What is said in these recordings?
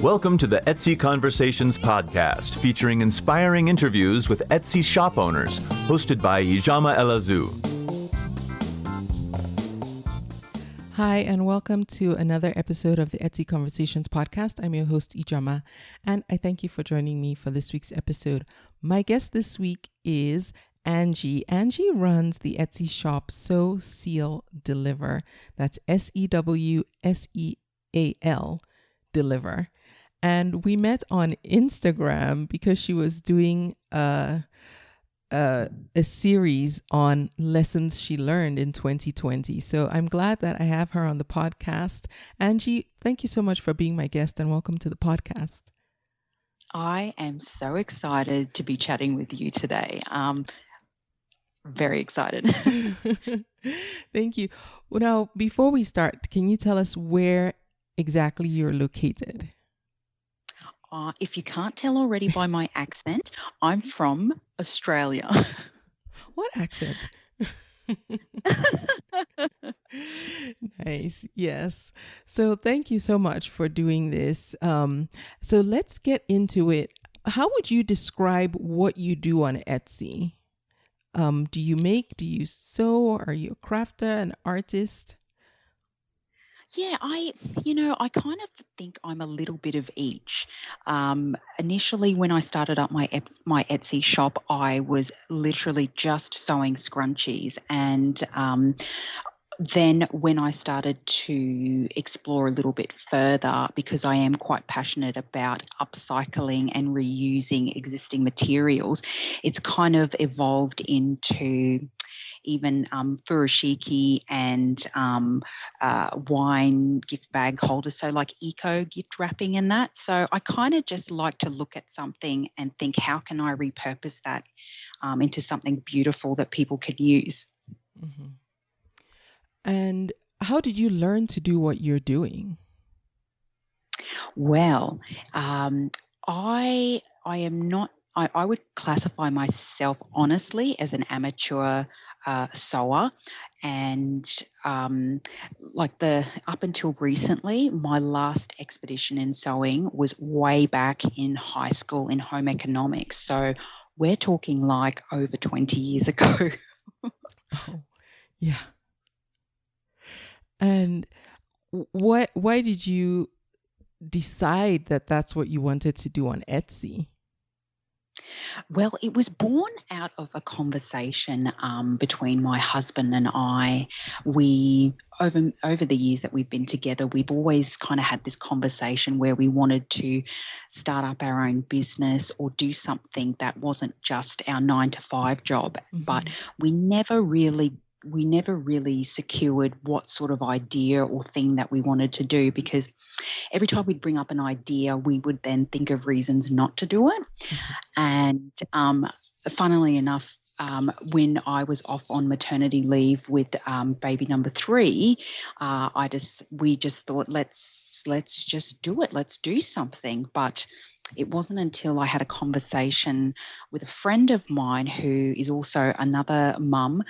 Welcome to the Etsy Conversations podcast, featuring inspiring interviews with Etsy shop owners, hosted by Ijama Elazu. Hi, and welcome to another episode of the Etsy Conversations podcast. I'm your host, Ijama, and I thank you for joining me for this week's episode. My guest this week is Angie. Angie runs the Etsy shop Sew, Seal, Deliver. That's SEWSEAL, Deliver. And we met on Instagram because she was doing a series on lessons she learned in 2020. So I'm glad that I have her on the podcast. Angie, thank you so much for being my guest and welcome to the podcast. I am so excited to be chatting with you today. Very excited. Thank you. Well, now, before we start, can you tell us where exactly you're located? If you can't tell already by my accent, I'm from Australia. What accent? Nice. Yes. So thank you so much for doing this. So let's get into it. How would you describe what you do on Etsy? Do you make? Do you sew? Are you a crafter, an artist? Yeah, I kind of think I'm a little bit of each. Initially, when I started up my Etsy shop, I was literally just sewing scrunchies, and then when I started to explore a little bit further, because I am quite passionate about upcycling and reusing existing materials, it's kind of evolved into even furoshiki and wine gift bag holders, so like eco gift wrapping and that. So I kind of just like to look at something and think, how can I repurpose that into something beautiful that people can use? Mm-hmm. And how did you learn to do what you're doing? Well, I am not. I would classify myself honestly as an amateur sewer, and up until recently, my last expedition in sewing was way back in high school in home economics. So we're talking like over 20 years ago. Oh, yeah. And why did you decide that that's what you wanted to do on Etsy? Well, it was born out of a conversation between my husband and I. We, over the years that we've been together, we've always kind of had this conversation where we wanted to start up our own business or do something that wasn't just our 9-to-5 job, Mm-hmm. but we never really secured what sort of idea or thing that we wanted to do, because every time we'd bring up an idea, we would then think of reasons not to do it. Mm-hmm. And funnily enough, when I was off on maternity leave with baby number 3, we just thought, let's just do it. Let's do something. But it wasn't until I had a conversation with a friend of mine who is also another mum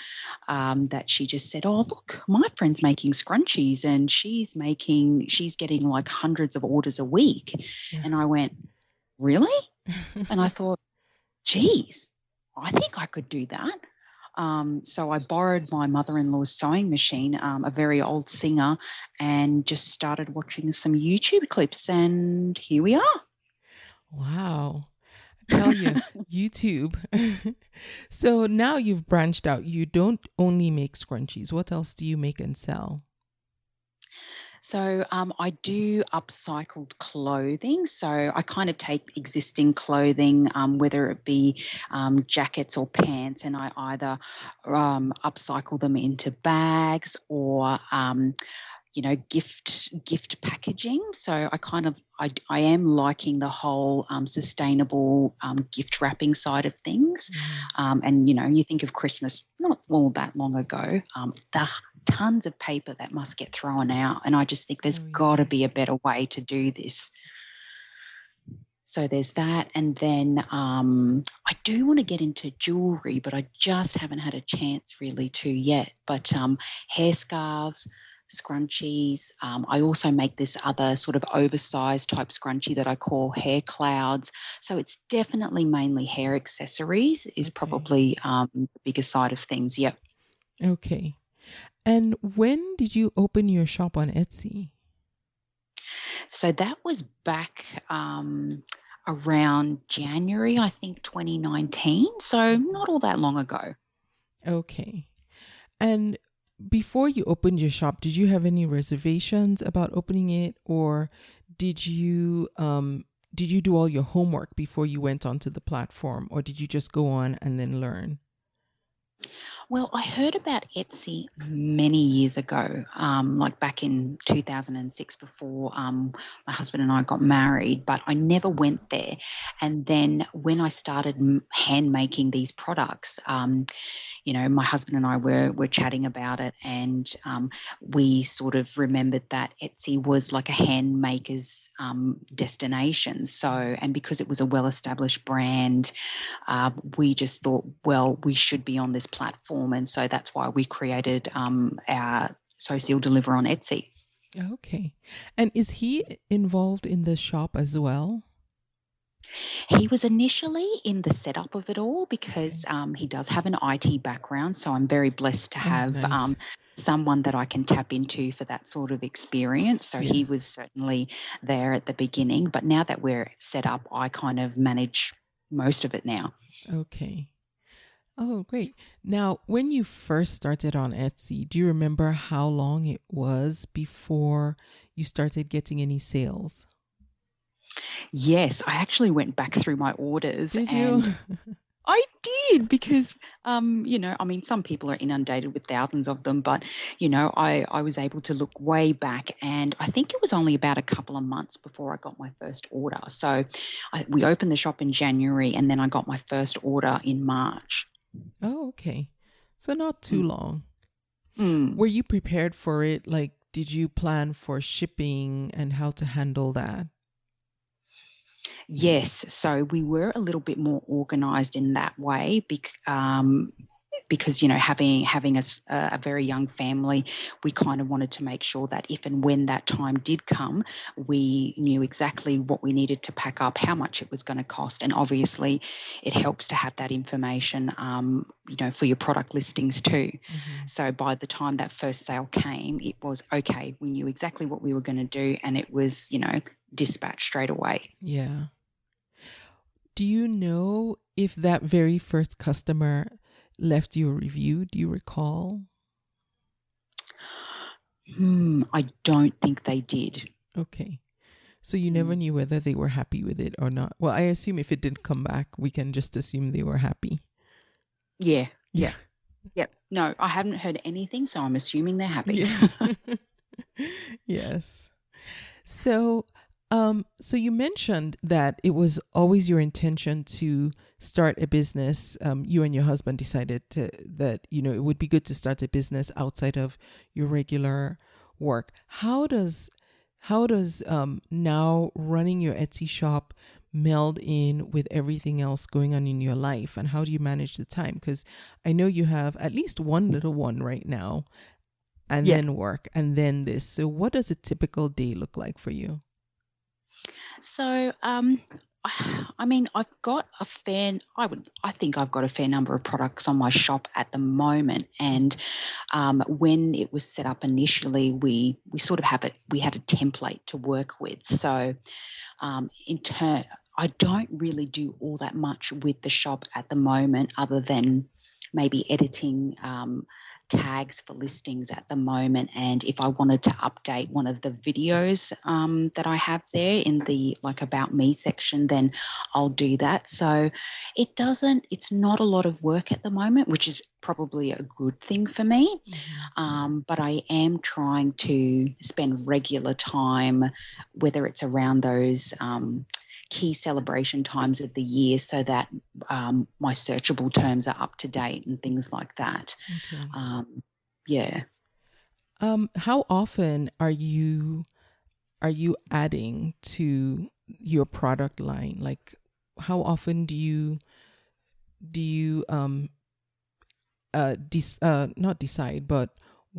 that she just said, oh, look, my friend's making scrunchies and she's getting like hundreds of orders a week. Yeah. And I went, really? And I thought, geez, I think I could do that. So I borrowed my mother-in-law's sewing machine, a very old Singer, and just started watching some YouTube clips, and here we are. Wow. I tell you, YouTube. So now you've branched out. You don't only make scrunchies. What else do you make and sell? So I do upcycled clothing. So I kind of take existing clothing, whether it be jackets or pants, and I either upcycle them into bags or gift packaging. So I am liking the whole sustainable gift wrapping side of things. And you think of Christmas not all that long ago, the tons of paper that must get thrown out, and I just think there's got to be a better way to do this. So there's that, and then I do want to get into jewelry, but I just haven't had a chance really to yet. But hair scarves, scrunchies. I also make this other sort of oversized type scrunchie that I call hair clouds. So it's definitely mainly hair accessories is Okay. probably the bigger side of things. Yep. Okay. And when did you open your shop on Etsy? So that was back around January, I think, 2019. So not all that long ago. Okay. And before you opened your shop, did you have any reservations about opening it, or did you do all your homework before you went onto the platform, or did you just go on and then learn? Well, I heard about Etsy many years ago, like back in 2006 before my husband and I got married, but I never went there. And then when I started hand making these products, my husband and I were chatting about it, and we sort of remembered that Etsy was like a hand maker's destination. So, and because it was a well-established brand, we just thought, well, we should be on this platform, and so that's why we created our So Seal Deliver on Etsy. Okay. And is he involved in the shop as well? He was initially in the setup of it all because he does have an IT background. So I'm very blessed to Oh, have nice. someone that I can tap into for that sort of experience. So he Yes. was certainly there at the beginning. But now that we're set up, I kind of manage most of it now. Okay. Oh, great. Now, when you first started on Etsy, do you remember how long it was before you started getting any sales? Yes, I actually went back through my orders Did you? and I did because, I mean, some people are inundated with thousands of them, but, I was able to look way back, and I think it was only about a couple of months before I got my first order. So we opened the shop in January, and then I got my first order in March. Oh, okay. So not too long. Mm. Were you prepared for it? Like, did you plan for shipping and how to handle that? Yes, so we were a little bit more organised in that way because having a very young family, we kind of wanted to make sure that if and when that time did come, we knew exactly what we needed to pack up, how much it was going to cost, and obviously, it helps to have that information, for your product listings too. Mm-hmm. So by the time that first sale came, it was okay. We knew exactly what we were going to do, and it was dispatched straight away. Yeah. Do you know if that very first customer left you a review? Do you recall? I don't think they did. Okay. So you never knew whether they were happy with it or not. Well, I assume if it didn't come back, we can just assume they were happy. Yeah. Yeah. Yep. No, I haven't heard anything, so I'm assuming they're happy. Yeah. Yes. So, so you mentioned that it was always your intention to start a business. You and your husband decided that it would be good to start a business outside of your regular work. How does now running your Etsy shop meld in with everything else going on in your life, and how do you manage the time? Because I know you have at least one little one right now, and Yeah. then work, and then this. So what does a typical day look like for you? So, I mean, I think I've got a fair number of products on my shop at the moment. And when it was set up initially, we sort of we had a template to work with. So, I don't really do all that much with the shop at the moment, other than maybe editing tags for listings at the moment. And if I wanted to update one of the videos that I have there in the About Me section, then I'll do that. So it's not a lot of work at the moment, which is probably a good thing for me. But I am trying to spend regular time, whether it's around those key celebration times of the year, so that my searchable terms are up to date and things like that. Okay. Yeah. How often are you adding to your product line? Like, how often do you not decide, but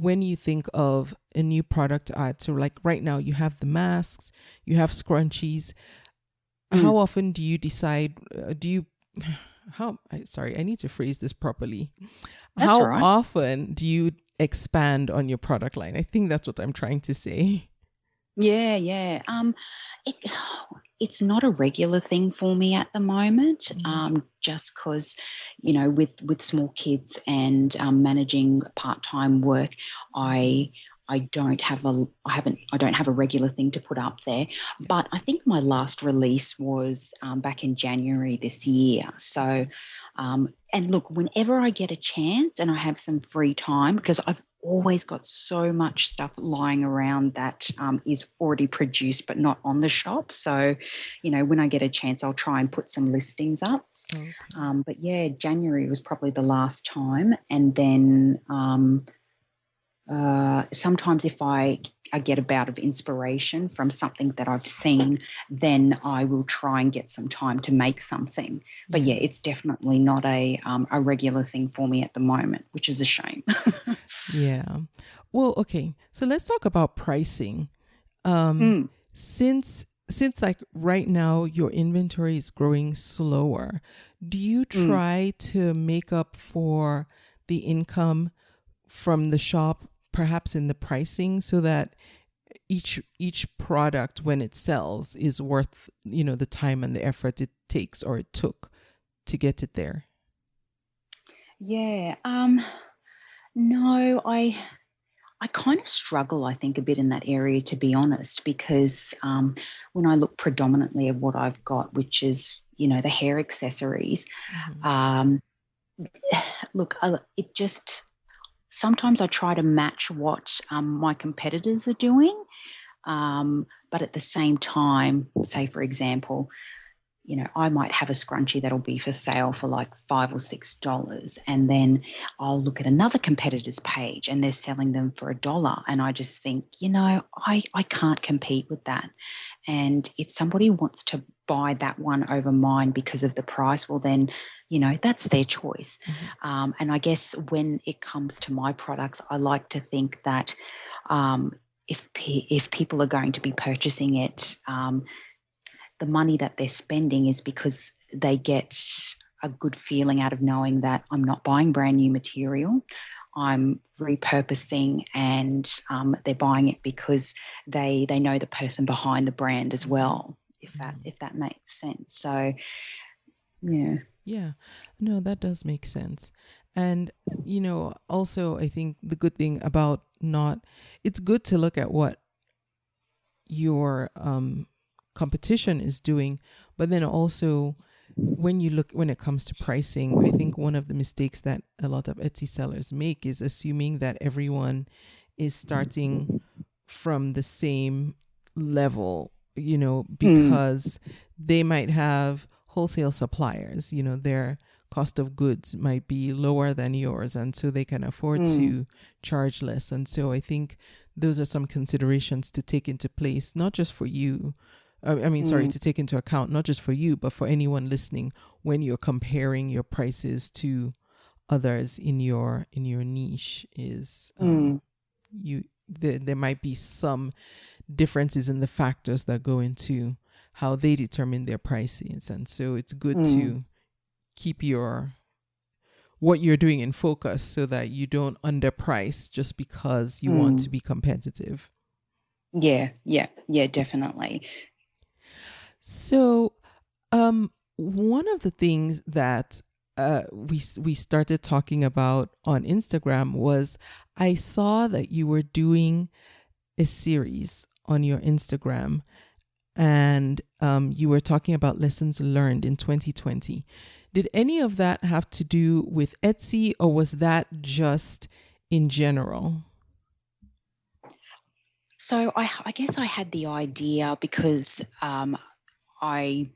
when you think of a new product to add? So like right now you have the masks, you have scrunchies. How often do you decide, sorry, I need to phrase this properly. That's How all right. often do you expand on your product line? I think that's what I'm trying to say. Yeah, yeah. It, it's not a regular thing for me at the moment. Just because, with small kids and managing part-time work, I don't have a regular thing to put up there. Yeah. But I think my last release was back in January this year. So, and look, whenever I get a chance and I have some free time, because I've always got so much stuff lying around that is already produced but not on the shop. So, when I get a chance, I'll try and put some listings up. Okay. But yeah, January was probably the last time. And then sometimes if I get a bout of inspiration from something that I've seen, then I will try and get some time to make something. But yeah, it's definitely not a regular thing for me at the moment, which is a shame. Yeah. Well, okay. So let's talk about pricing. Since like right now your inventory is growing slower, do you try to make up for the income from the shop perhaps in the pricing so that each product when it sells is worth, the time and the effort it takes or it took to get it there? Yeah. No, I kind of struggle, I think, a bit in that area, to be honest, because when I look predominantly at what I've got, which is, the hair accessories, look, it just, sometimes I try to match what my competitors are doing. But at the same time, say, for example, I might have a scrunchie that'll be for sale for like $5 or $6. And then I'll look at another competitor's page and they're selling them for $1. And I just think, I can't compete with that. And if somebody wants to buy that one over mine because of the price, well then, that's their choice. And I guess when it comes to my products, I like to think that if people are going to be purchasing it, the money that they're spending is because they get a good feeling out of knowing that I'm not buying brand new material. I'm repurposing, and they're buying it because they know the person behind the brand as well, if that makes sense. So, yeah. Yeah, no, that does make sense. And, also I think the good thing about it's good to look at what your competition is doing, but then also when it comes to pricing, I think one of the mistakes that a lot of Etsy sellers make is assuming that everyone is starting from the same level, because they might have wholesale suppliers, their cost of goods might be lower than yours, and so they can afford to charge less. And so I think those are some considerations to take into place, not just for you. To take into account, not just for you, but for anyone listening when you're comparing your prices to others in your niche. Is there might be some differences in the factors that go into how they determine their prices, and so it's good to keep what you're doing in focus so that you don't underprice just because you want to be competitive. Yeah, definitely. So, one of the things that we started talking about on Instagram was I saw that you were doing a series on your Instagram, and you were talking about lessons learned in 2020. Did any of that have to do with Etsy, or was that just in general? So I guess I had the idea because I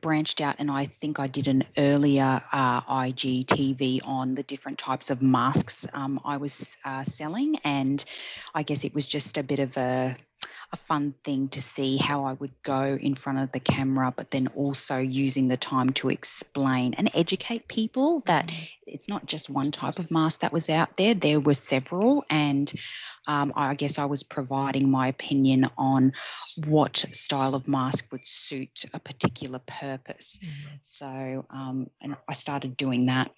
branched out, and I think I did an earlier IGTV on the different types of masks I was selling, and I guess it was just a bit of a a fun thing to see how I would go in front of the camera, but then also using the time to explain and educate people that it's not just one type of mask that was out there. There were several, and I guess I was providing my opinion on what style of mask would suit a particular purpose. So, and I started doing that.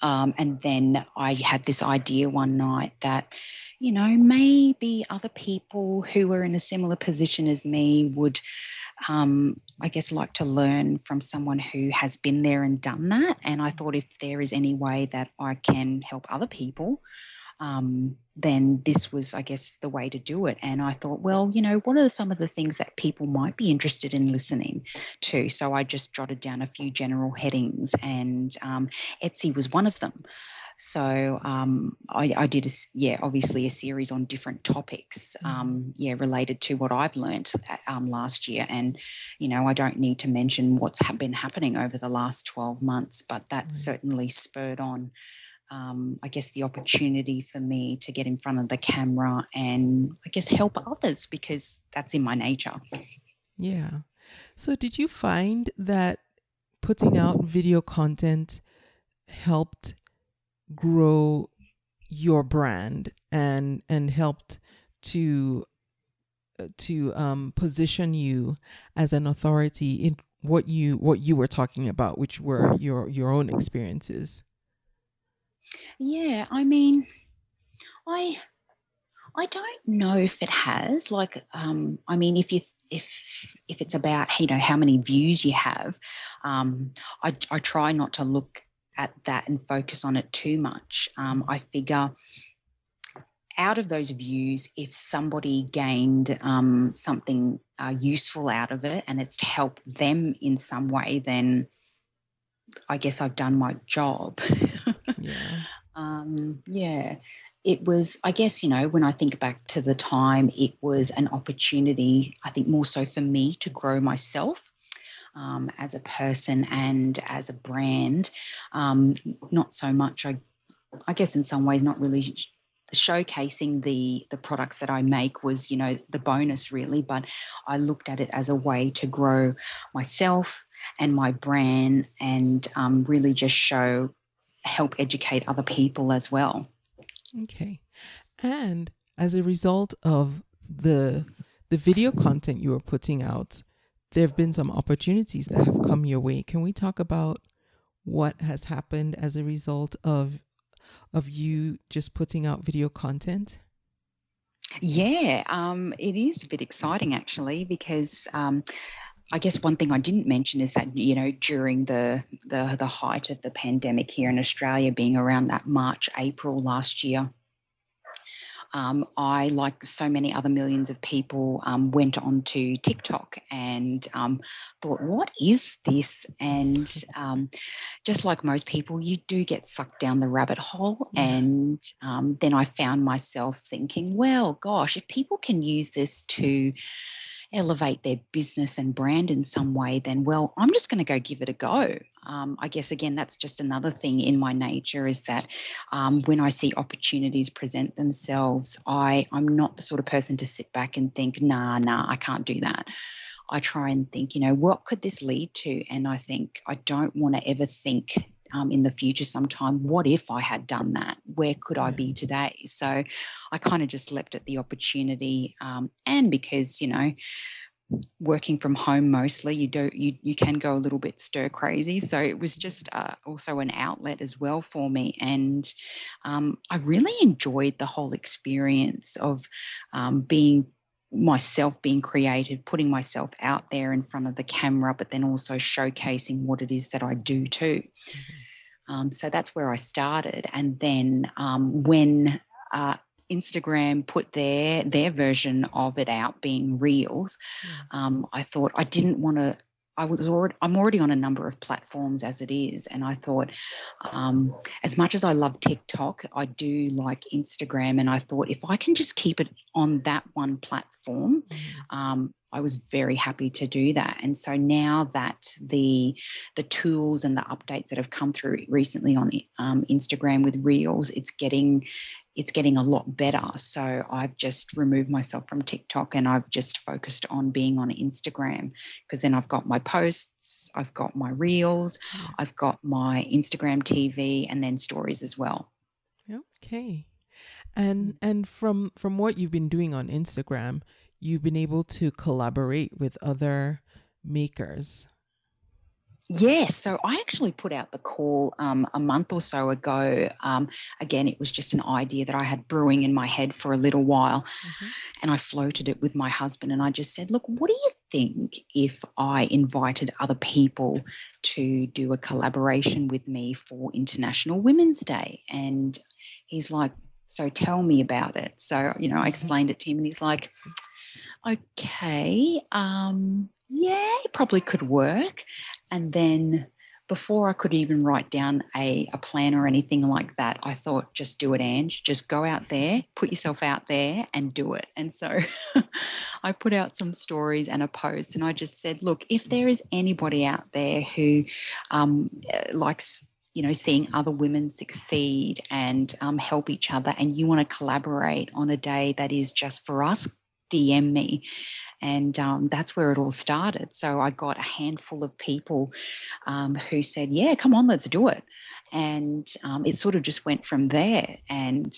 And then I had this idea one night that, maybe other people who were in a similar position as me would, I guess, like to learn from someone who has been there and done that. And I thought if there is any way that I can help other people, then this was, I guess, the way to do it. And I thought, well, what are some of the things that people might be interested in listening to? So I just jotted down a few general headings, and Etsy was one of them. So I did, obviously a series on different topics, related to what I've learned last year. And, I don't need to mention what's been happening over the last 12 months, but that certainly spurred on I guess, the opportunity for me to get in front of the camera and, I guess, help others, because that's in my nature. Yeah. So did you find that putting out video content helped grow your brand and helped to position you as an authority in what you were talking about, which were your own experiences? Yeah, I mean, I don't know if it has. Like, I mean, if it's about how many views you have, I try not to look at that and focus on it too much. I figure out of those views, if somebody gained something useful out of it and it's helped them in some way, then I guess I've done my job. Yeah. It was, I guess, when I think back to the time, it was an opportunity, I think more so for me to grow myself as a person and as a brand. Not so much, I guess in some ways, not really showcasing the products that I make was, the bonus really, but I looked at it as a way to grow myself and my brand and really just help educate other people as well. Okay. And as a result of the video content you are putting out, there have been some opportunities that have come your way. Can we talk about what has happened as a result of you just putting out video content? Yeah, it is a bit exciting actually, because I guess one thing I didn't mention is that, during the height of the pandemic here in Australia, being around that March, April last year, I, like so many other millions of people, went onto TikTok and thought, what is this? And just like most people, you do get sucked down the rabbit hole. And then I found myself thinking, well, gosh, if people can use this to elevate their business and brand in some way, then, well, I'm just going to go give it a go. I guess, again, that's just another thing in my nature, is that when I see opportunities present themselves, I'm not the sort of person to sit back and think, nah, I can't do that. I try and think, what could this lead to? And I think I don't want to ever think in the future sometime, what if I had done that? Where could I be today? So I kind of just leapt at the opportunity. And because, working from home mostly, you can go a little bit stir crazy. So it was just also an outlet as well for me. And I really enjoyed the whole experience of being creative, putting myself out there in front of the camera, but then also showcasing what it is that I do too. So that's where I started. And then when Instagram put their version of it out, being Reels, I thought I didn't want to. I'm already on a number of platforms as it is, and I thought, as much as I love TikTok, I do like Instagram, and I thought if I can just keep it on that one platform, I was very happy to do that. And so now that the tools and the updates that have come through recently on Instagram with Reels, it's getting a lot better. So I've just removed myself from TikTok and I've just focused on being on Instagram, because then I've got my posts, I've got my Reels, I've got my Instagram TV, and then stories as well. Okay. And from what you've been doing on Instagram, you've been able to collaborate with other makers. Yes, so I actually put out the call a month or so ago. Again, it was just an idea that I had brewing in my head for a little while, and I floated it with my husband, and I just said, look, what do you think if I invited other people to do a collaboration with me for International Women's Day? And he's like, so tell me about it. So, I explained it to him, and he's like, okay, yeah, it probably could work. And then before I could even write down a plan or anything like that, I thought, just do it, Ange. Just go out there, put yourself out there and do it. And so I put out some stories and a post, and I just said, look, if there is anybody out there who likes seeing other women succeed and help each other, and you want to collaborate on a day that is just for us, DM me. And that's where it all started. So I got a handful of people who said, yeah, come on, let's do it. And it sort of just went from there. And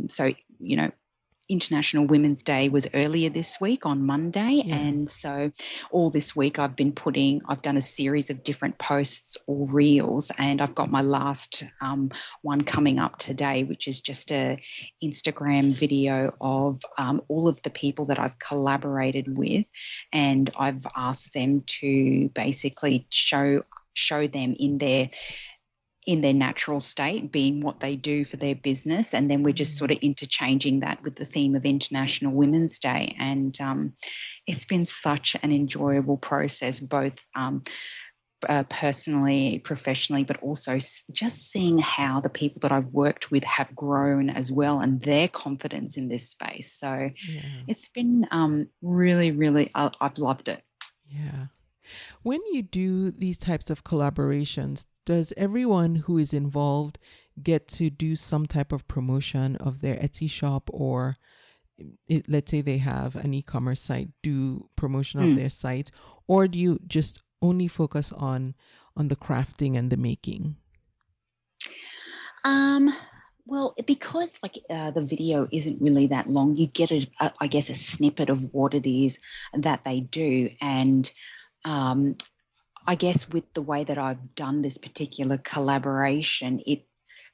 so, International Women's Day was earlier this week on Monday. Yeah. And so all this week I've done a series of different posts or reels, and I've got my last one coming up today, which is just a Instagram video of all of the people that I've collaborated with. And I've asked them to basically show them in their natural state, being what they do for their business. And then we're just sort of interchanging that with the theme of International Women's Day. And it's been such an enjoyable process, both personally, professionally, but also just seeing how the people that I've worked with have grown as well, and their confidence in this space. So it's been really, really, I've loved it. Yeah. When you do these types of collaborations, does everyone who is involved get to do some type of promotion of their Etsy shop, or let's say they have an e-commerce site, do promotion of their site, or do you just only focus on the crafting and the making? Well, because the video isn't really that long, you get I guess a snippet of what it is that they do. And I guess with the way that I've done this particular collaboration,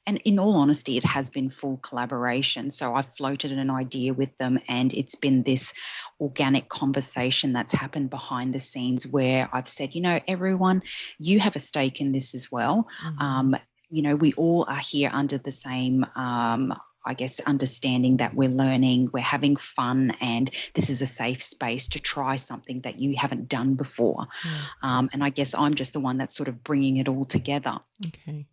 and in all honesty, it has been full collaboration. So I've floated an idea with them, and it's been this organic conversation that's happened behind the scenes where I've said, everyone, you have a stake in this as well. We all are here under the same understanding that we're learning, we're having fun, and this is a safe space to try something that you haven't done before. And I guess I'm just the one that's sort of bringing it all together. Okay.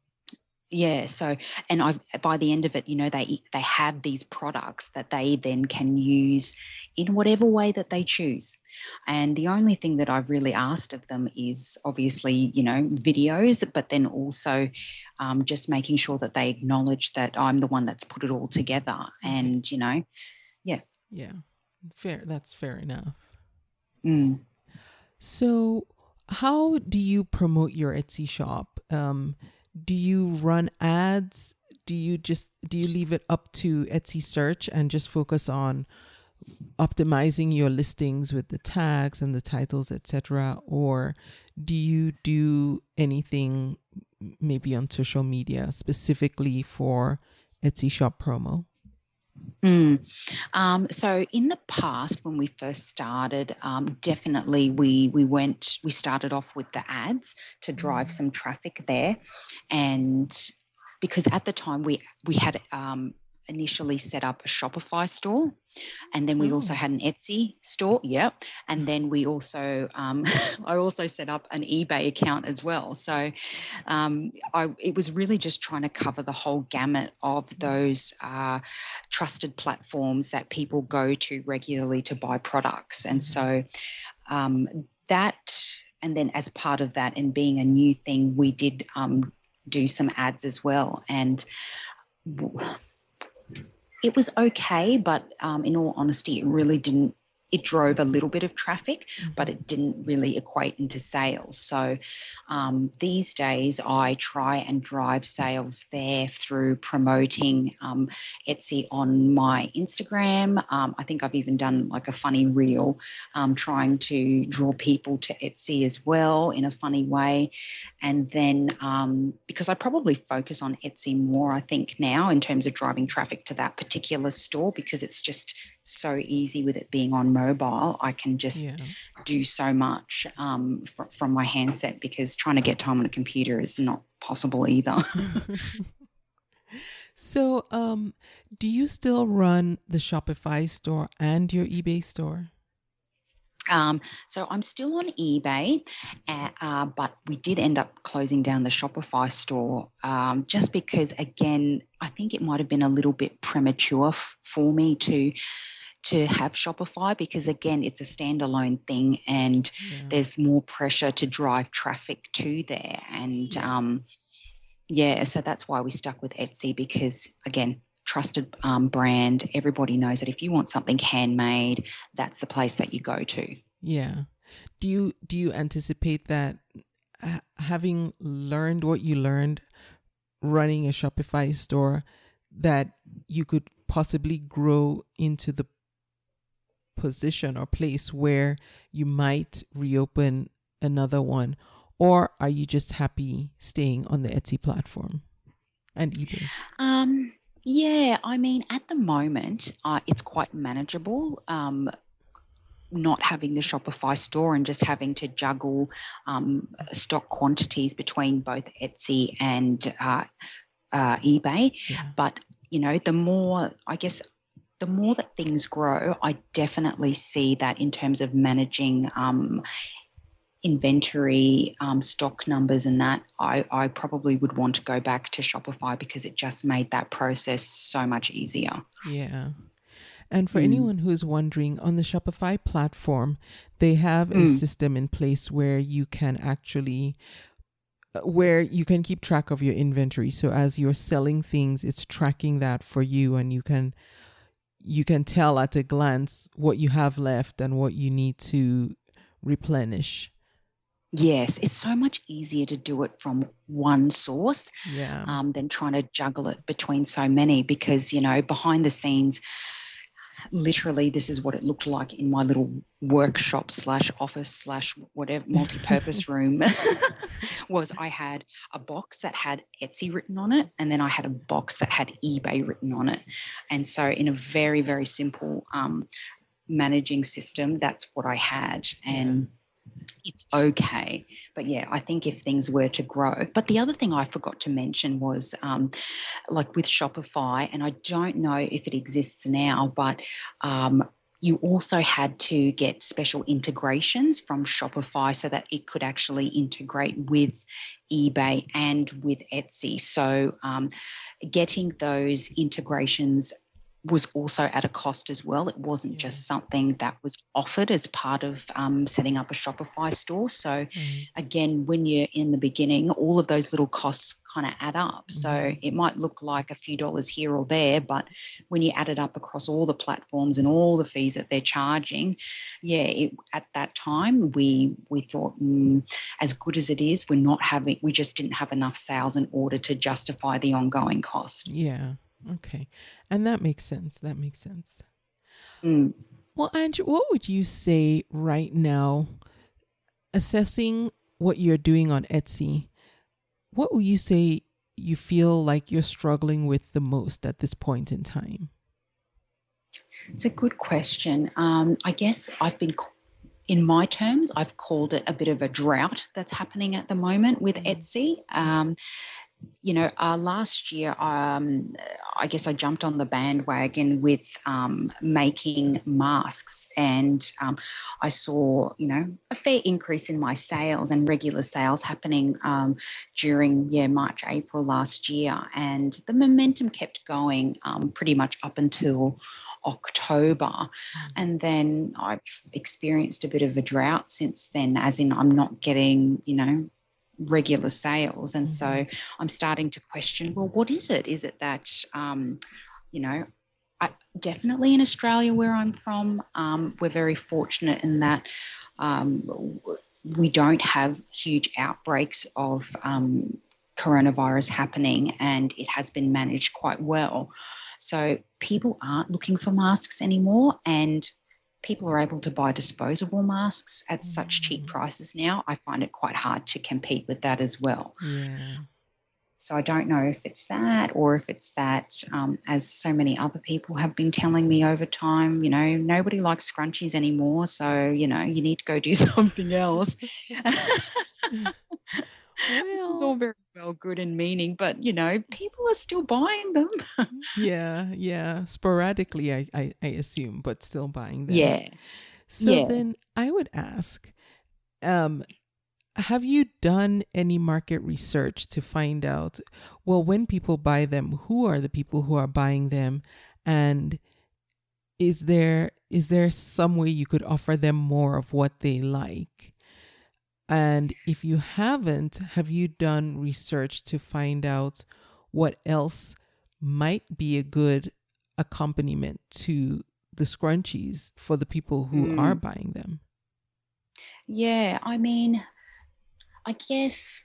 Yeah. So, and by the end of it, they have these products that they then can use in whatever way that they choose. And the only thing that I've really asked of them is obviously, videos, but then also just making sure that they acknowledge that I'm the one that's put it all together. And, yeah. Yeah. Fair. That's fair enough. So how do you promote your Etsy shop? Do you run ads? Do you leave it up to Etsy search and just focus on optimizing your listings with the tags and the titles, etc.? Or do you do anything maybe on social media specifically for Etsy shop promo? So in the past, when we first started, definitely we started off with the ads to drive some traffic there. And because at the time we had initially set up a Shopify store, and then we also had an Etsy store. Yep. And then we also, I also set up an eBay account as well. So it was really just trying to cover the whole gamut of those trusted platforms that people go to regularly to buy products. And so that, and then as part of that and being a new thing, we did do some ads as well. And it was okay, but in all honesty, it really didn't. It drove a little bit of traffic, but it didn't really equate into sales. So these days I try and drive sales there through promoting Etsy on my Instagram. I think I've even done like a funny reel trying to draw people to Etsy as well in a funny way. And then because I probably focus on Etsy more, I think now in terms of driving traffic to that particular store, because it's just so easy with it being on mobile. I can just do so much from my handset, because trying to get time on a computer is not possible either. So do you still run the Shopify store and your eBay store? So I'm still on eBay, but we did end up closing down the Shopify store just because, again, I think it might have been a little bit premature for me to have Shopify, because, again, it's a standalone thing and there's more pressure to drive traffic to there. And, so that's why we stuck with Etsy, because, again, trusted brand. Everybody knows that if you want something handmade, that's the place that you go to. Yeah. Do you anticipate that having learned what you learned running a Shopify store, that you could possibly grow into the position or place where you might reopen another one? Or are you just happy staying on the Etsy platform and eBay? I mean, at the moment, it's quite manageable. Not having the Shopify store and just having to juggle stock quantities between both Etsy and eBay. But, the more that things grow, I definitely see that in terms of managing inventory, stock numbers and that, I probably would want to go back to Shopify, because it just made that process so much easier. Yeah. And for anyone who's wondering, on the Shopify platform, they have a system in place where you can keep track of your inventory. So as you're selling things, it's tracking that for you, and you can tell at a glance what you have left and what you need to replenish. Yes, it's so much easier to do it from one source than trying to juggle it between so many, because, behind the scenes, literally this is what it looked like in my little workshop / office / whatever multi-purpose room. Was I had a box that had Etsy written on it, and then I had a box that had eBay written on it. And so in a very, very simple managing system, that's what I had. And it's okay. But I think if things were to grow. But the other thing I forgot to mention was like with Shopify, and I don't know if it exists now, but you also had to get special integrations from Shopify so that it could actually integrate with eBay and with Etsy. So getting those integrations was also at a cost as well. It wasn't just something that was offered as part of setting up a Shopify store. So again, when you're in the beginning, all of those little costs kind of add up. So it might look like a few dollars here or there, but when you add it up across all the platforms and all the fees that they're charging, at that time we thought, as good as it is, we just didn't have enough sales in order to justify the ongoing cost. Yeah. Okay. And that makes sense. Well, Ange, what would you say right now, assessing what you're doing on Etsy, what would you say you feel like you're struggling with the most at this point in time? It's a good question. I guess in my terms, I've called it a bit of a drought that's happening at the moment with Etsy. Last year, I guess I jumped on the bandwagon with making masks, and I saw, a fair increase in my sales and regular sales happening during, March, April last year. And the momentum kept going pretty much up until October. And then I've experienced a bit of a drought since then, as in I'm not getting, regular sales. And so I'm starting to question, well, what is it? Is it that, definitely in Australia where I'm from, we're very fortunate in that we don't have huge outbreaks of coronavirus happening, and it has been managed quite well. So people aren't looking for masks anymore, and people are able to buy disposable masks at such cheap prices now. I find it quite hard to compete with that as well. Yeah. So I don't know if it's that, or if it's that, as so many other people have been telling me over time, nobody likes scrunchies anymore. So, you need to go do something else. Which is all very well good and meaning, but, people are still buying them. Yeah. Sporadically, I assume, but still buying them. Yeah. So then I would ask, have you done any market research to find out, well, when people buy them, who are the people who are buying them? And is there some way you could offer them more of what they like? And if you haven't, have you done research to find out what else might be a good accompaniment to the scrunchies for the people who are buying them? Yeah, I mean, I guess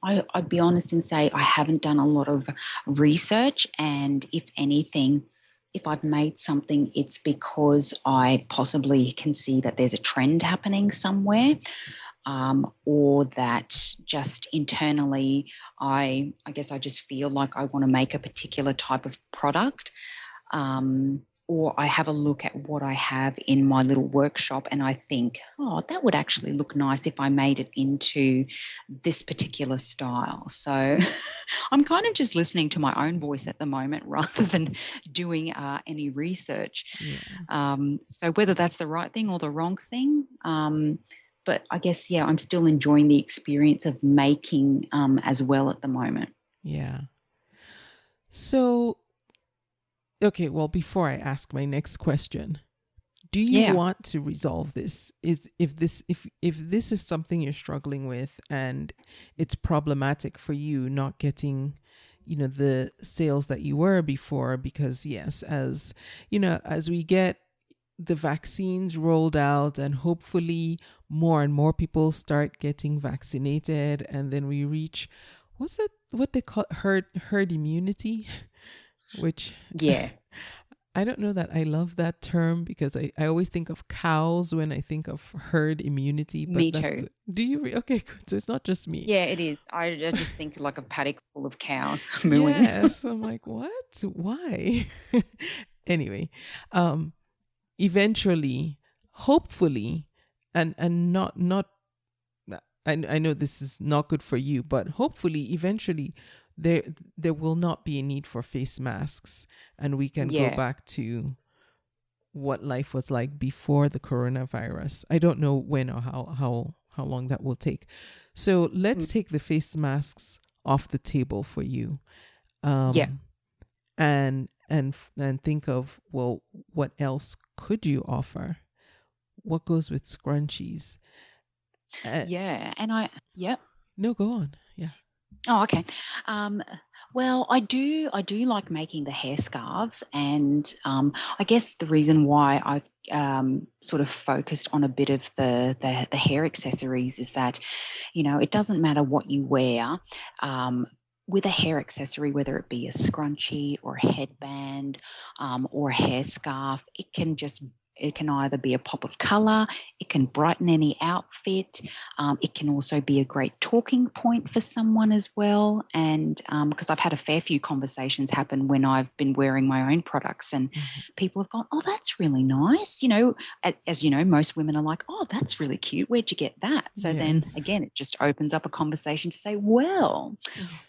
I'd be honest and say I haven't done a lot of research, and if anything, if I've made something, it's because I possibly can see that there's a trend happening somewhere, or that just internally I guess I just feel like I want to make a particular type of product. Or I have a look at what I have in my little workshop and I think, oh, that would actually look nice if I made it into this particular style. So I'm kind of just listening to my own voice at the moment rather than doing any research. Yeah. So whether that's the right thing or the wrong thing, but I guess, I'm still enjoying the experience of making as well at the moment. Yeah. So, okay, well, before I ask my next question, do you want to resolve this? If this is something you're struggling with and it's problematic for you not getting, the sales that you were before, because yes, as we get the vaccines rolled out and hopefully more and more people start getting vaccinated, and then we reach, what they call herd immunity? Which I don't know that I love that term, because I always think of cows when I think of herd immunity. But me too. Do you? Okay, good. So it's not just me. Yeah, it is. I just think like a paddock full of cows. Yes, I'm like, what? Why? Anyway, eventually, hopefully, and not. I know this is not good for you, but hopefully, eventually, there will not be a need for face masks, and we can go back to what life was like before the coronavirus. I don't know when or how long that will take. So let's take the face masks off the table for you. And think of, well, what else could you offer? What goes with scrunchies? No, go on. Yeah. Oh, okay. Well, I do like making the hair scarves, and I guess the reason why I've sort of focused on a bit of the hair accessories is that, it doesn't matter what you wear. With a hair accessory, whether it be a scrunchie or a headband or a hair scarf, it can either be a pop of color, it can brighten any outfit, it can also be a great talking point for someone as well. And because I've had a fair few conversations happen when I've been wearing my own products, and people have gone, oh, that's really nice. As you know, most women are like, oh, that's really cute. Where'd you get that? So then again, it just opens up a conversation to say, well,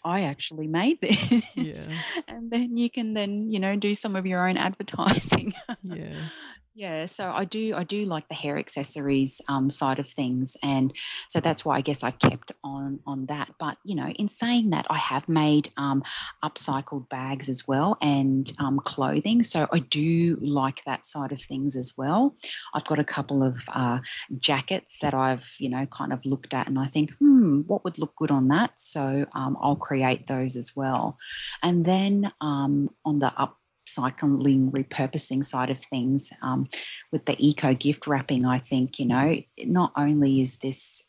I actually made this. And then you can do some of your own advertising. Yeah, so I do like the hair accessories side of things, and so that's why I guess I've kept on that. But in saying that, I have made upcycled bags as well, and clothing. So I do like that side of things as well. I've got a couple of jackets that I've kind of looked at, and I think, what would look good on that? So I'll create those as well, and then on the upcycling, repurposing side of things, with the eco gift wrapping, I think, not only is this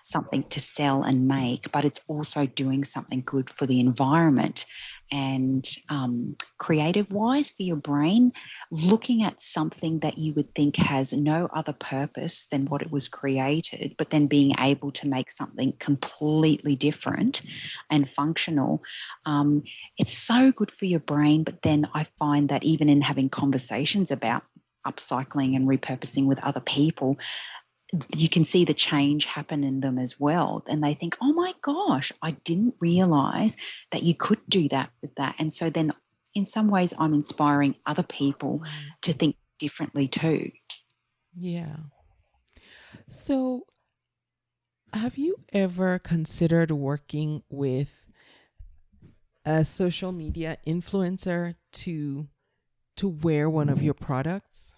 something to sell and make, but it's also doing something good for the environment. And creative wise for your brain, looking at something that you would think has no other purpose than what it was created, but then being able to make something completely different and functional, it's so good for your brain. But then I find that even in having conversations about upcycling and repurposing with other people, you can see the change happen in them as well. And they think, oh my gosh, I didn't realize that you could do that with that. And so then in some ways I'm inspiring other people to think differently too. Yeah. So have you ever considered working with a social media influencer to wear one of your products?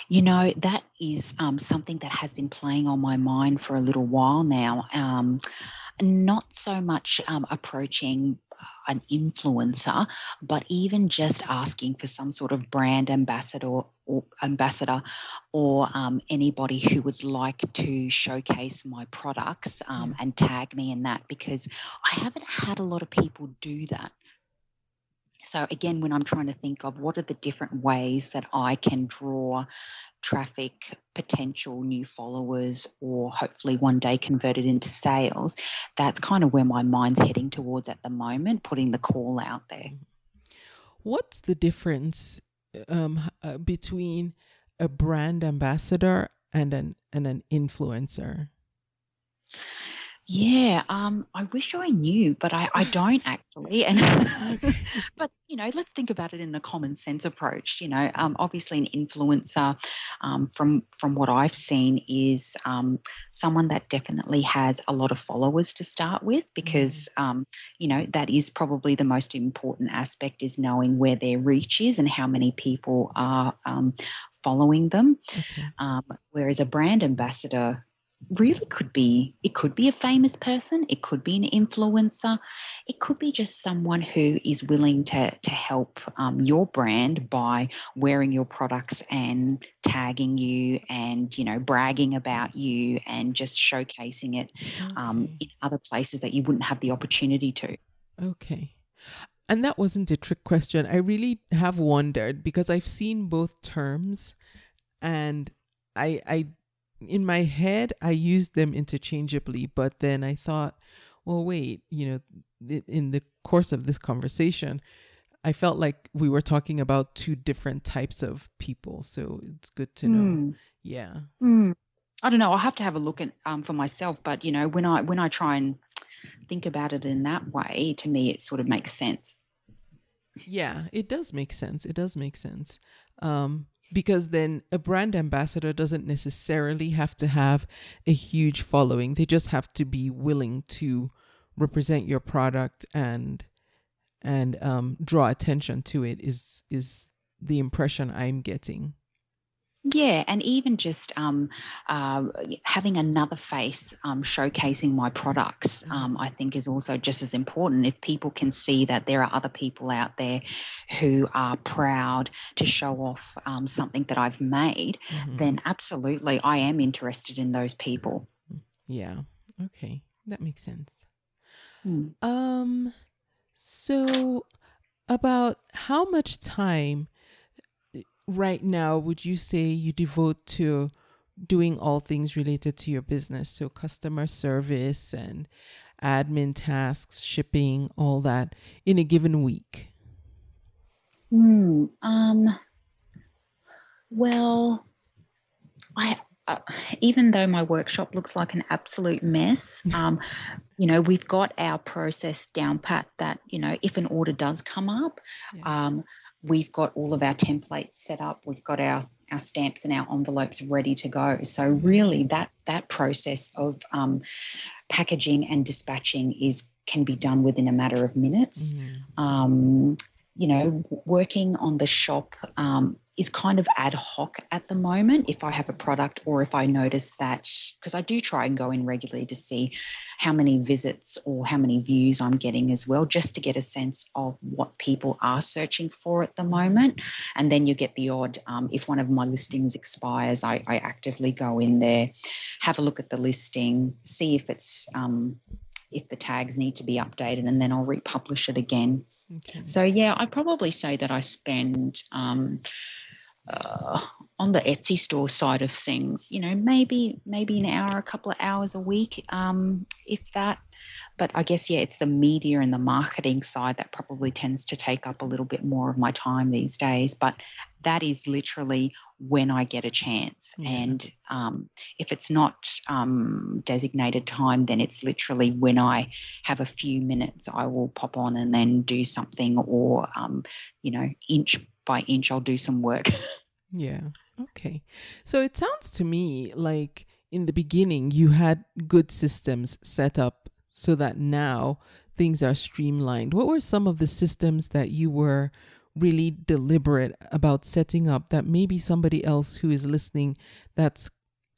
That is something that has been playing on my mind for a little while now. Not so much approaching an influencer, but even just asking for some sort of brand ambassador or anybody who would like to showcase my products and tag me in that, because I haven't had a lot of people do that. So again, when I'm trying to think of what are the different ways that I can draw traffic, potential new followers, or hopefully one day convert it into sales, that's kind of where my mind's heading towards at the moment, putting the call out there. What's the difference between a brand ambassador and an influencer? Yeah, I wish I knew, but I don't actually. And but let's think about it in a common sense approach. Obviously an influencer, from what I've seen, is someone that definitely has a lot of followers to start with, because that is probably the most important aspect, is knowing where their reach is and how many people are following them. Okay. Whereas a brand ambassador really could be a famous person, it could be an influencer, it could be just someone who is willing to help your brand by wearing your products and tagging you and bragging about you and just showcasing it in other places that you wouldn't have the opportunity to. Okay. And that wasn't a trick question. I really have wondered, because I've seen both terms, and I in my head, I used them interchangeably, but then I thought, well, wait, in the course of this conversation, I felt like we were talking about two different types of people. So it's good to know. Yeah. I don't know. I'll have to have a look at for myself. But when I try and think about it in that way, to me, it sort of makes sense. Yeah, it does make sense. It does make sense. Because then a brand ambassador doesn't necessarily have to have a huge following. They just have to be willing to represent your product and draw attention to it, is the impression I'm getting. Yeah, and even just having another face showcasing my products, I think is also just as important. If people can see that there are other people out there who are proud to show off something that I've made, then absolutely I am interested in those people. Yeah. Okay. That makes sense. Mm. So about how much time right now would you say you devote to doing all things related to your business? So customer service and admin tasks, shipping, all that, in a given week? Well, I even though my workshop looks like an absolute mess, we've got our process down pat that, if an order does come up, we've got all of our templates set up. We've got our stamps and our envelopes ready to go. So really that process of packaging and dispatching can be done within a matter of minutes. Working on the shop is kind of ad hoc at the moment. If I have a product or if I notice that, because I do try and go in regularly to see how many visits or how many views I'm getting as well, just to get a sense of what people are searching for at the moment. And then you get the odd, if one of my listings expires, I actively go in there, have a look at the listing, see if it's if the tags need to be updated, and then I'll republish it again. Okay. So, I'd probably say that I spend on the Etsy store side of things, maybe an hour, a couple of hours a week, if that. But I guess, it's the media and the marketing side that probably tends to take up a little bit more of my time these days. But that is literally when I get a chance. Yeah. And if it's not designated time, then it's literally when I have a few minutes, I will pop on and then do something, or, inch by inch, I'll do some work. Yeah. Okay. So it sounds to me like in the beginning you had good systems set up so that now things are streamlined. What were some of the systems that you were really deliberate about setting up that maybe somebody else who is listening that's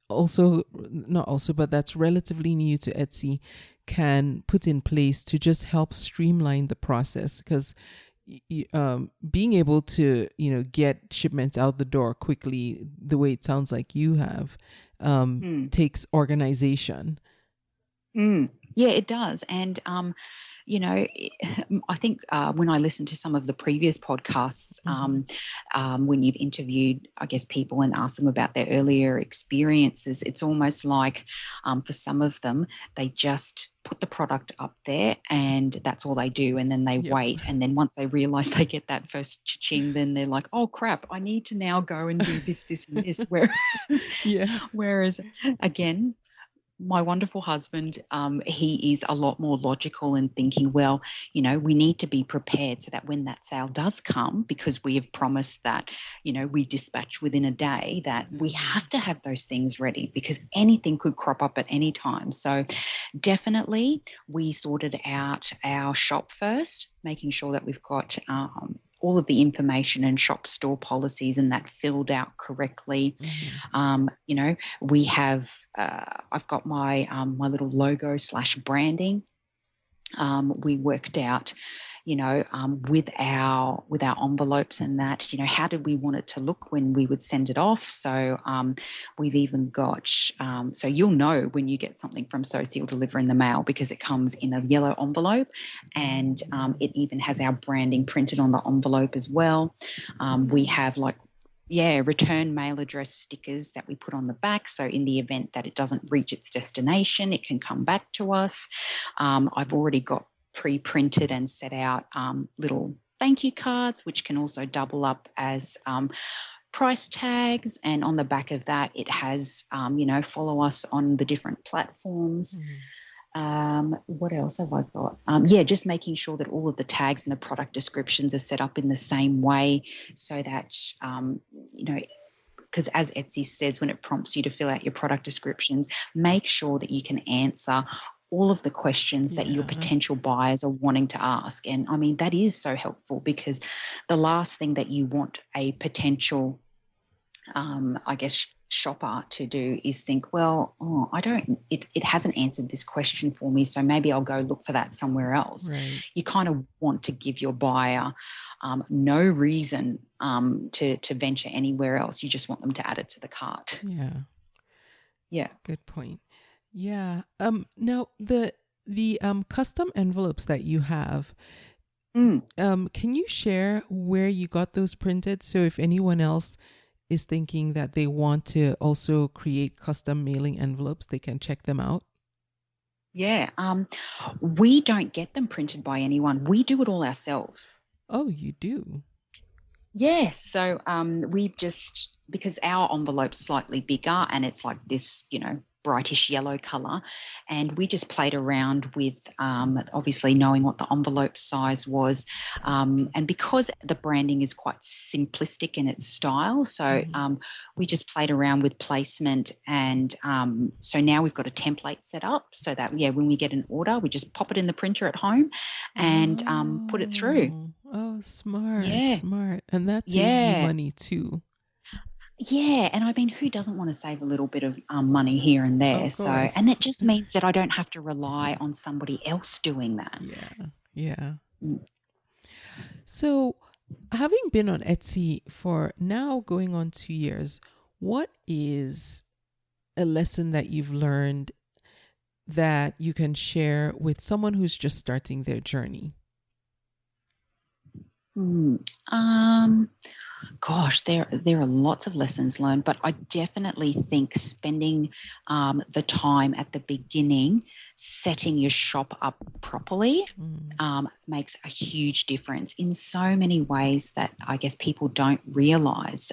that's relatively new to Etsy can put in place to just help streamline the process? Because being able to, get shipments out the door quickly, the way it sounds like you have, takes organization. Yeah, it does. And, I think when I listened to some of the previous podcasts, when you've interviewed, I guess, people and asked them about their earlier experiences, it's almost like for some of them, they just put the product up there and that's all they do. And then they wait. And then once they realize they get that first cha-ching, then they're like, oh, crap, I need to now go and do this, this, and this. Whereas again, my wonderful husband, he is a lot more logical in thinking, well, we need to be prepared so that when that sale does come, because we have promised that, we dispatch within a day, that we have to have those things ready because anything could crop up at any time. So definitely we sorted out our shop first, making sure that we've got all of the information and shop store policies and that filled out correctly. We have, I've got my my little logo / branding. We worked out, with our envelopes and that, how did we want it to look when we would send it off? So we've even got, so you'll know when you get something from Social Deliver in the mail because it comes in a yellow envelope, and it even has our branding printed on the envelope as well. We have return mail address stickers that we put on the back. So in the event that it doesn't reach its destination, it can come back to us. I've already got pre-printed and set out little thank you cards, which can also double up as price tags. And on the back of that, it has, follow us on the different platforms. What else have I got? Just making sure that all of the tags and the product descriptions are set up in the same way so that, because as Etsy says, when it prompts you to fill out your product descriptions, make sure that you can answer all of the questions that your potential buyers are wanting to ask. And I mean, that is so helpful because the last thing that you want a potential, shopper to do is think, well, it hasn't answered this question for me, so maybe I'll go look for that somewhere else. Right. You kind of want to give your buyer no reason to venture anywhere else. You just want them to add it to the cart. Yeah. Good point. Yeah. Now the custom envelopes that you have, can you share where you got those printed? So if anyone else is thinking that they want to also create custom mailing envelopes, they can check them out. Yeah. We don't get them printed by anyone. We do it all ourselves. Oh, you do? Yes. So we've just, because our envelope's slightly bigger and it's like this, brightish yellow color. And we just played around with obviously knowing what the envelope size was. And because the branding is quite simplistic in its style, so we just played around with placement. And so now we've got a template set up so that, when we get an order, we just pop it in the printer at home and put it through. Oh, smart, Yeah. smart. And that saves you money too. Yeah, and I mean, who doesn't want to save a little bit of money here and there? Of So, course. and that just means that I don't have to rely on somebody else doing that. Yeah. Mm. So, having been on Etsy for now going on 2 years, what is a lesson that you've learned that you can share with someone who's just starting their journey? Gosh, there are lots of lessons learned, but I definitely think spending the time at the beginning, setting your shop up properly, makes a huge difference in so many ways that I guess people don't realize.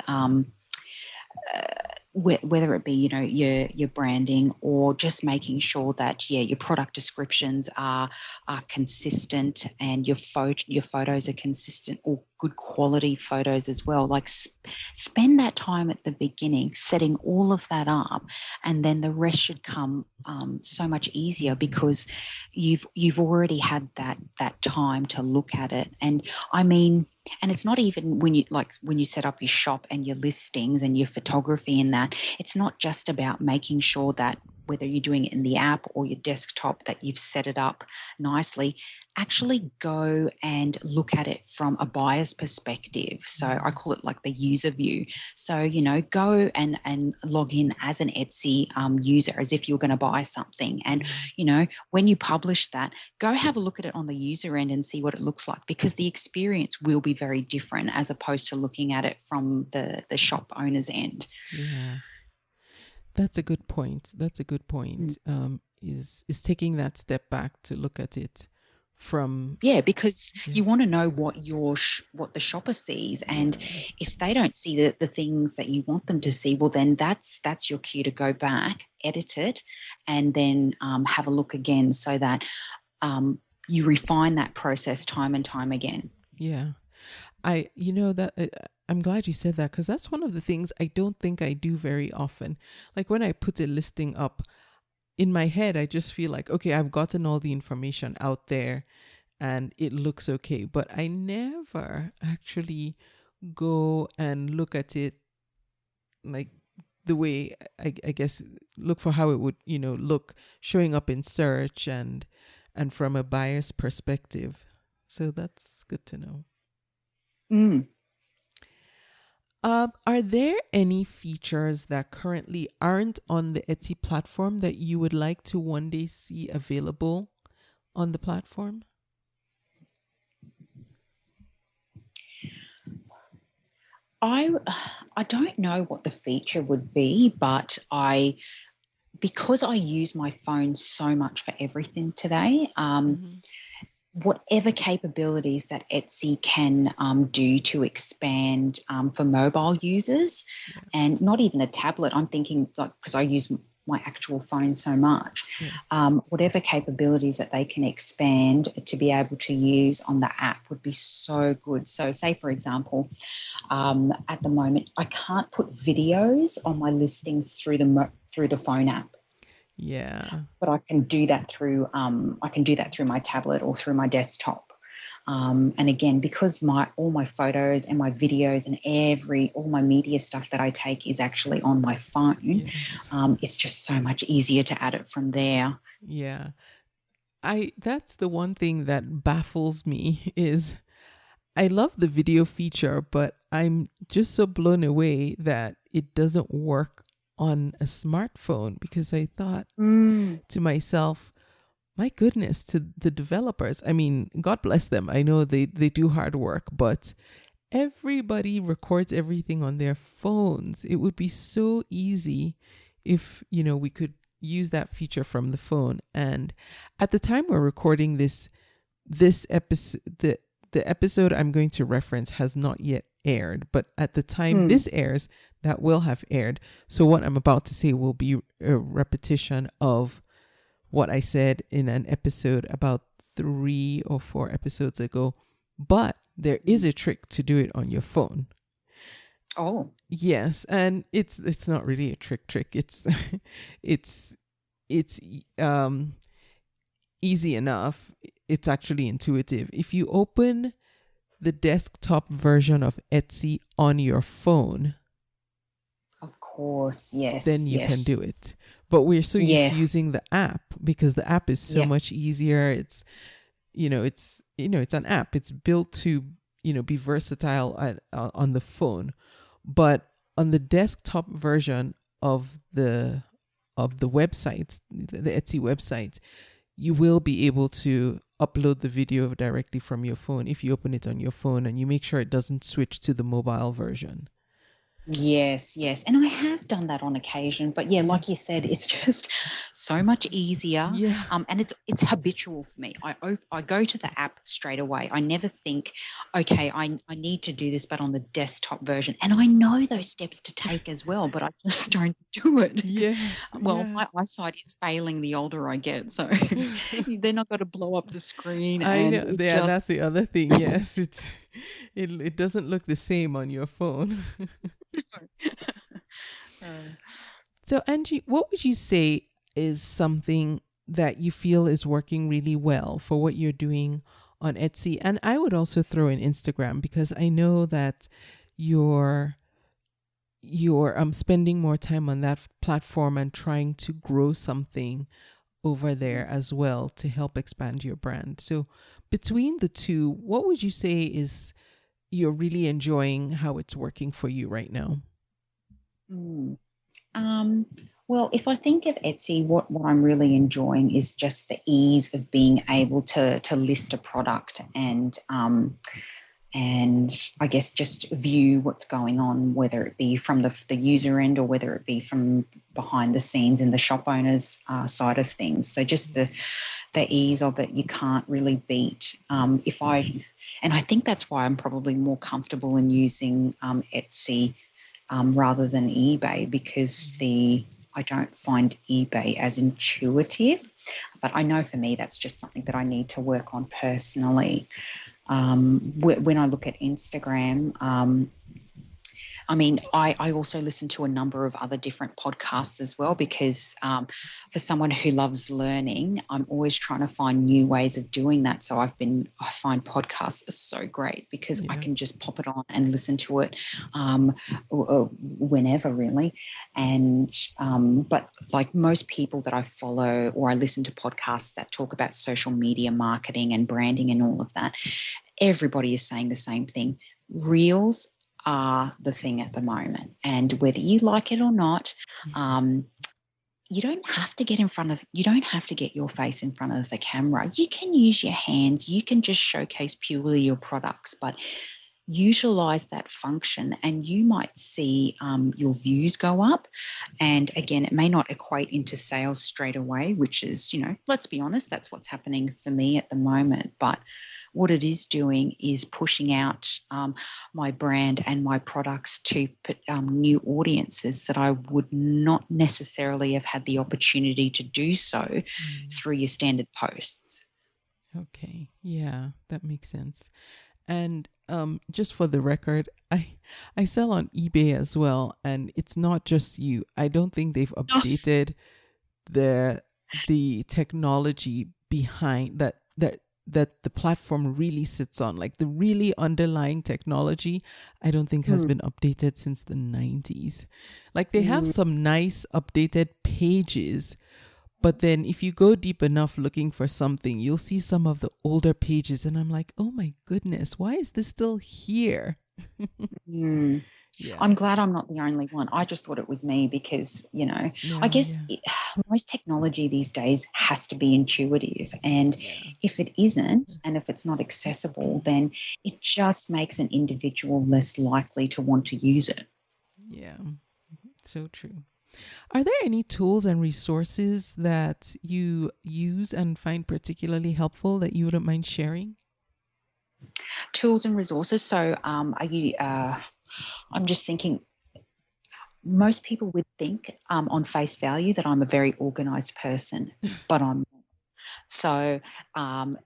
Whether it be, your branding or just making sure that, your product descriptions are consistent and your photos are consistent or good quality photos as well. Like spend that time at the beginning, setting all of that up, and then the rest should come so much easier because you've already had that time to look at it. And I mean, and it's not even when you set up your shop and your listings and your photography and that, it's not just about making sure that whether you're doing it in the app or your desktop that you've set it up nicely. Actually go and look at it from a buyer's perspective. So I call it like the user view. So, go and log in as an Etsy user as if you're going to buy something. And, when you publish that, go have a look at it on the user end and see what it looks like, because the experience will be very different as opposed to looking at it from the shop owner's end. Yeah. That's a good point. Is taking that step back to look at it from because you want to know what what the shopper sees, and if they don't see the things that you want them to see, well then that's your cue to go back, edit it, and then have a look again so that you refine that process time and time again. I'm glad you said that, because that's one of the things I don't think I do very often. Like when I put a listing up, in my head, I just feel like, okay, I've gotten all the information out there and it looks okay. But I never actually go and look at it like the way I guess look for how it would, look showing up in search and from a buyer's perspective. So that's good to know. Are there any features that currently aren't on the Etsy platform that you would like to one day see available on the platform? I don't know what the feature would be, but because I use my phone so much for everything today, whatever capabilities that Etsy can do to expand for mobile users, and not even a tablet. I'm thinking, like, because I use my actual phone so much, whatever capabilities that they can expand to be able to use on the app would be so good. So say, for example, at the moment, I can't put videos on my listings through the phone app. Yeah. But I can do that through my tablet or through my desktop. And again, because all my photos and my videos and all my media stuff that I take is actually on my phone, it's just so much easier to add it from there. Yeah. That's the one thing that baffles me is I love the video feature, but I'm just so blown away that it doesn't work on a smartphone, because I thought to myself, my goodness, to the developers, I mean, God bless them. I know they do hard work, but everybody records everything on their phones. It would be so easy if, we could use that feature from the phone. And at the time we're recording this episode, the episode I'm going to reference has not yet aired, but at the time this airs, that will have aired. So what I'm about to say will be a repetition of what I said in an episode about 3 or 4 episodes ago. But there is a trick to do it on your phone. Oh, yes, and it's not really a trick. It's it's easy enough. It's actually intuitive. If you open the desktop version of Etsy on your phone, of course, yes. then you can do it. But we're so used to using the app because the app is so much easier. It's it's an app. It's built to be versatile on the phone. But on the desktop version of the website, the Etsy website, you will be able to upload the video directly from your phone if you open it on your phone and you make sure it doesn't switch to the mobile version. Yes. And I have done that on occasion, but like you said, it's just so much easier. Yeah. And it's habitual for me. I go to the app straight away. I never think, okay, I need to do this, but on the desktop version. And I know those steps to take as well, but I just don't do it. My eyesight is failing the older I get. So then I've got to blow up the screen. I know. Yeah, that's the other thing. Yes, it doesn't look the same on your phone. So Angie, what would you say is something that you feel is working really well for what you're doing on Etsy? And I would also throw in Instagram because I know that you're spending more time on that platform and trying to grow something over there as well to help expand your brand. So between the two, what would you say is you're really enjoying how it's working for you right now? Well, if I think of Etsy, what I'm really enjoying is just the ease of being able to list a product and I guess just view what's going on, whether it be from the user end or whether it be from behind the scenes in the shop owner's side of things. So just the ease of it, you can't really beat. And I think that's why I'm probably more comfortable in using Etsy rather than eBay, because I don't find eBay as intuitive. But I know for me that's just something that I need to work on personally. When I look at Instagram, I also listen to a number of other different podcasts as well because for someone who loves learning, I'm always trying to find new ways of doing that. So I find podcasts are so great because I can just pop it on and listen to it whenever really. And but like most people that I follow or I listen to podcasts that talk about social media marketing and branding and all of that, everybody is saying the same thing. Reels are the thing at the moment, and whether you like it or not, you don't have to get your face in front of the camera. You can use your hands, you can just showcase purely your products, but utilize that function and you might see your views go up. And again, it may not equate into sales straight away, which is, let's be honest, that's what's happening for me at the moment. But what it is doing is pushing out my brand and my products to new audiences that I would not necessarily have had the opportunity to do so through your standard posts. Okay. Yeah, that makes sense. And just for the record, I sell on eBay as well, and it's not just you. I don't think they've updated the technology behind that the platform really sits on. Like the really underlying technology, I don't think has been updated since the 90s. Like they have some nice updated pages, but then if you go deep enough looking for something, you'll see some of the older pages and I'm like, oh my goodness, why is this still here? Yeah. I'm glad I'm not the only one. I just thought it was me because, I guess most technology these days has to be intuitive. And if it isn't, and if it's not accessible, then it just makes an individual less likely to want to use it. Yeah, so true. Are there any tools and resources that you use and find particularly helpful that you wouldn't mind sharing? Tools and resources. So are you, I'm just thinking, most people would think on face value that I'm a very organized person, but I'm not. So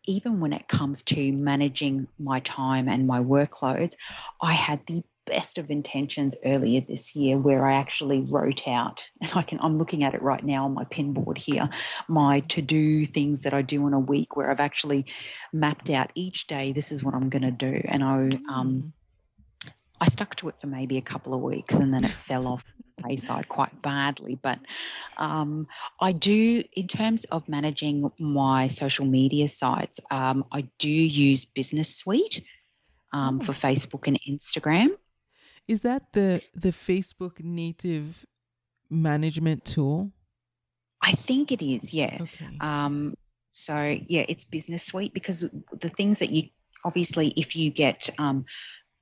even when it comes to managing my time and my workloads, I had the best of intentions earlier this year where I actually wrote out, and I'm looking at it right now on my pinboard here, my to-do things that I do in a week, where I've actually mapped out each day, this is what I'm going to do. And I stuck to it for maybe a couple of weeks, and then it fell off the wayside quite badly. But I do, in terms of managing my social media sites, I do use Business Suite for Facebook and Instagram. Is that the Facebook native management tool? I think it is, yeah. Okay. So, yeah, it's Business Suite, because the things that you, obviously, if you get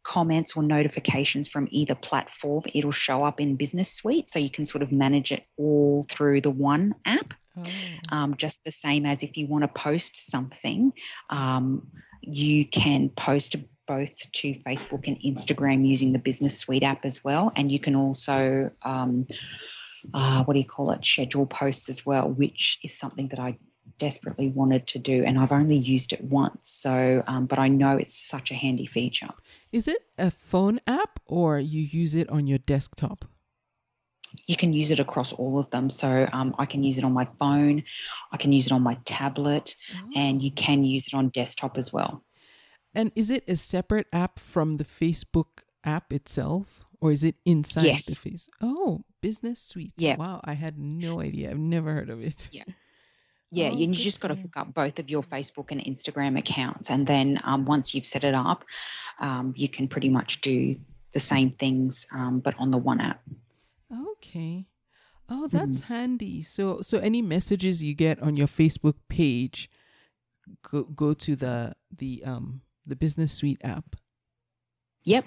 comments or notifications from either platform, it'll show up in Business Suite, so you can sort of manage it all through the one app. Just the same as if you want to post something, you can post both to Facebook and Instagram using the Business Suite app as well. And you can also, schedule posts as well, which is something that I desperately wanted to do, and I've only used it once. So, but I know it's such a handy feature. Is it a phone app or you use it on your desktop? You can use it across all of them. So I can use it on my phone, I can use it on my tablet, and you can use it on desktop as well. And is it a separate app from the Facebook app itself, or is it inside Yes. the Facebook? Oh, Business Suite. Yeah. Wow, I had no idea. I've never heard of it. Yeah. Yeah, Oh, you good just got to to know. hook up both of your Facebook and Instagram accounts. And then once you've set it up, you can pretty much do the same things, but on the one app. Okay. Oh, that's handy. So any messages you get on your Facebook page go to the Business Suite app. Yep.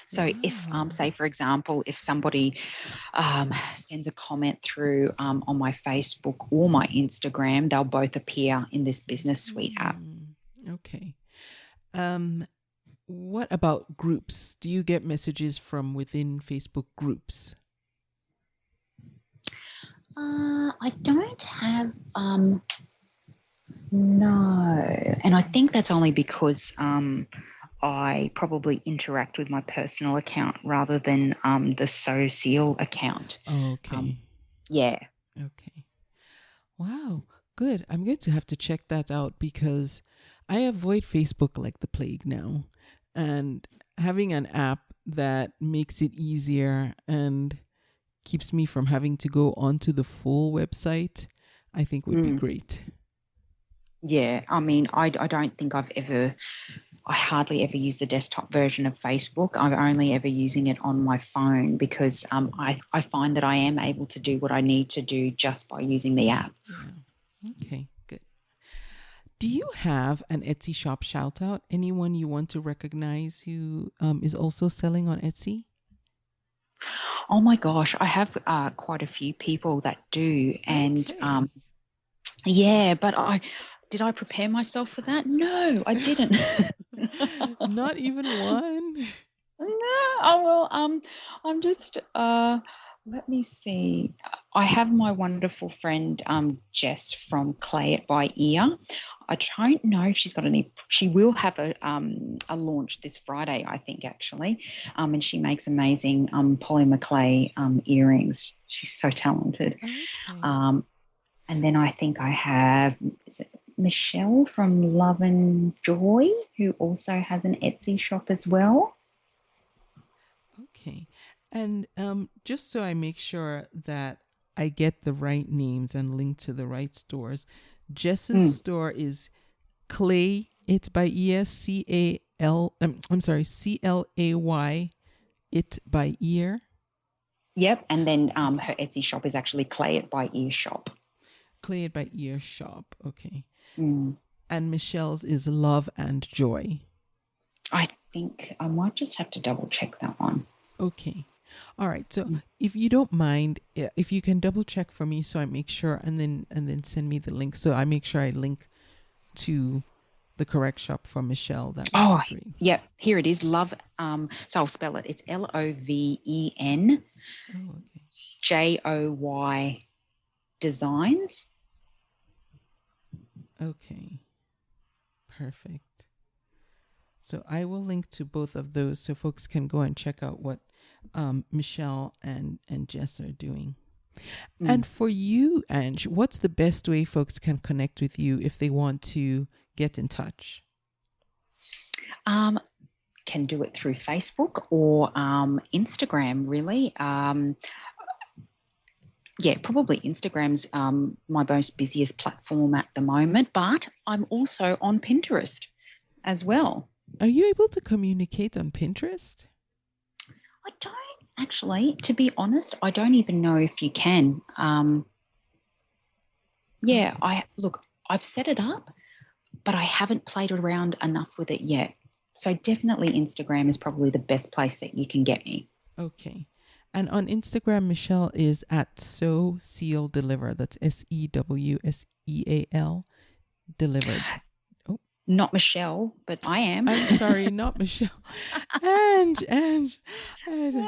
So if, Wow. say, for example, if somebody sends a comment through on my Facebook or my Instagram, they'll both appear in this Business Suite app. Okay. What about groups? Do you get messages from within Facebook groups? I don't have, no. And I think that's only because I probably interact with my personal account rather than the social account. Okay. Yeah. Okay. Wow. Good. I'm going to have to check that out because I avoid Facebook like the plague now. And having an app that makes it easier and keeps me from having to go onto the full website, I think would be great. Yeah. I mean, I don't think I hardly ever use the desktop version of Facebook. I'm only ever using it on my phone because I find that I am able to do what I need to do just by using the app. Yeah. Okay, good. Do you have an Etsy shop shout out? Anyone you want to recognize who is also selling on Etsy? Oh my gosh, I have quite a few people that do. And Okay. yeah, but did I prepare myself for that? No, I didn't. Not even one? No. Oh well, I'm just let me see. I have my wonderful friend Jess from Clay It by Ear. I don't know if she's got any. She will have a launch this Friday, I think, actually. And she makes amazing Polly McClay earrings. She's so talented. Okay. And then I think I have, is it Michelle from Love and Joy, who also has an Etsy shop as well. Okay. And just so I make sure that I get the right names and link to the right stores, Jess's store is Clay It by Ear, CLAY It by Ear. Yep. And then her Etsy shop is actually Clay It by Ear shop. Clay It by Ear shop. Okay. Mm. And Michelle's is Love and Joy. I think I might just have to double check that one. Okay. All right. So if you don't mind, if you can double check for me so I make sure and then send me the link. So I make sure I link to the correct shop for Michelle, that would Oh, be great. yeah, here it is. Love. So I'll spell it. It's LOVEN Oh, okay. JOY Designs. Okay. Perfect. So I will link to both of those so folks can go and check out what Michelle and Jess are doing. And for you, Ange, what's the best way folks can connect with you if they want to get in touch? Can do it through Facebook or Instagram, really. Probably Instagram's my most busiest platform at the moment, but I'm also on Pinterest as well. Are you able to communicate on Pinterest? I don't actually, to be honest, I don't even know if you can. I've set it up, but I haven't played around enough with it yet. So definitely Instagram is probably the best place that you can get me. Okay. And on Instagram, Michelle is at Sew Seal Deliver. That's SEWSEAL Delivered. Not Michelle, but I am. I'm sorry, not Michelle. Ange. I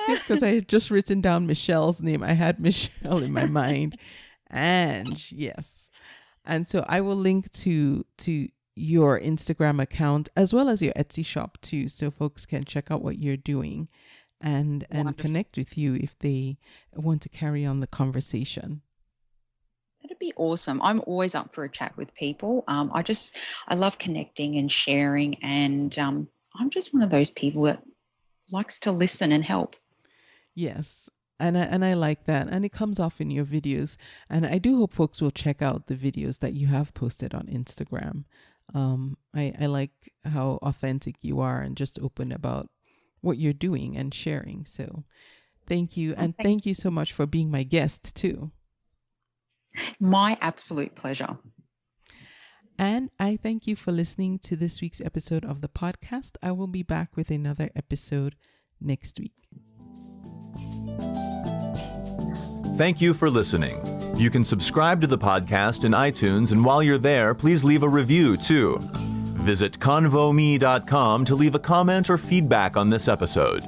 guess because I had just written down Michelle's name. I had Michelle in my mind. Ange, yes. And so I will link to your Instagram account as well as your Etsy shop too, so folks can check out what you're doing and connect with you if they want to carry on the conversation. That'd be awesome. I'm always up for a chat with people. I love connecting and sharing, and I'm just one of those people that likes to listen and help. Yes. And I like that. And it comes off in your videos. And I do hope folks will check out the videos that you have posted on Instagram. I like how authentic you are and just open about what you're doing and sharing. So thank you. And thank you so much for being my guest too. My absolute pleasure. And I thank you for listening to this week's episode of the podcast. I will be back with another episode next week. Thank you for listening. You can subscribe to the podcast in iTunes, and while you're there, please leave a review too. Visit convome.com to leave a comment or feedback on this episode.